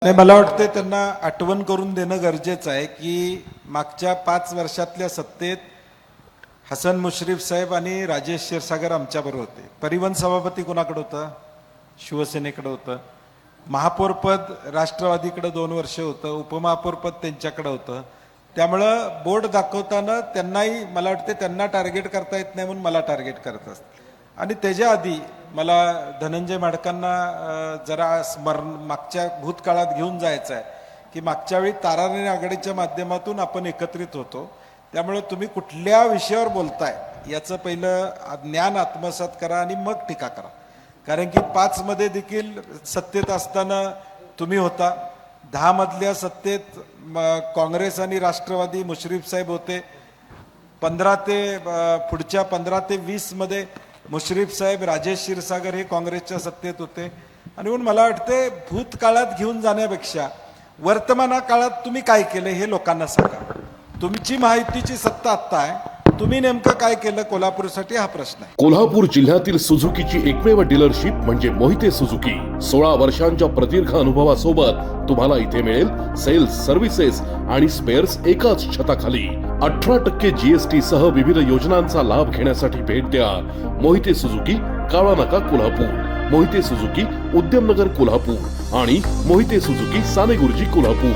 नाही, मला वाटतं त्यांना आठवण करून देणं गरजेचं आहे की मागच्या 5 वर्षातल्या सत्तेत हसन मुश्रीफ साहेब आणि राजेश क्षीरसागर आमच्याबरोबर होते. परिवहन सभापती कोणाकडे होतं? शिवसेनेकडे होतं. महापौरपद राष्ट्रवादीकडे 2 वर्ष होतं. उपमहापौरपद त्यांच्याकडे होतं. त्यामुळं बोर्ड दाखवताना त्यांनाही मला वाटते त्यांना टार्गेट करता येत नाही म्हणून मला टार्गेट करत असतात. आणि त्याच्या आधी मला धनंजय माडकांना जरा मागच्या भूतकाळात घेऊन जायचं आहे की मागच्या वेळी ताराराणी आघाडीच्या माध्यमातून आपण एकत्रित होतो. त्यामुळे तुम्ही कुठल्या विषयावर बोलताय याचं पहिलं ज्ञान आत्मसात करा आणि मग टीका करा. कारण की 5 मध्ये देखील सत्तेत असताना तुम्ही होता. 10 मधल्या सत्तेत काँग्रेस आणि राष्ट्रवादी मुश्रीफ साहेब होते. 15 ते 20 मध्ये मुश्रीफ साहेब राजेश क्षीरसागर हे काँग्रेसच्या सत्तेत होते. आणि म्हणून मला वाटते भूतकाळात घेऊन जाण्यापेक्षा वर्तमान काळात तुम्ही काय केलं हे लोकांना सांगा. तुमची माहितीची सत्ता आत्ता आहे. तुम्ही नेमकं काय केलं कोल्हापूरसाठी हा प्रश्न आहे. कोल्हापूर जिल्ह्यातील सुझुकीची एकमेव डीलरशिप म्हणजे मोहिते सुझुकी. 16 वर्षांच्या प्रदीर्घ अनुभवासोबत तुम्हाला इथे मिळेल सेल्स, सर्व्हिसेस आणि स्पेअर्स एकाच छताखाली. 18% GST सह विविध योजनांचा लाभ घेण्यासाठी भेट द्या. मोहिते सुझुकी, काळा नाका, कोल्हापूर. मोहिते सुझुकी, उद्यमनगर, कोल्हापूर आणि मोहिते सुझुकी, सानेगुरुजी, कोल्हापूर.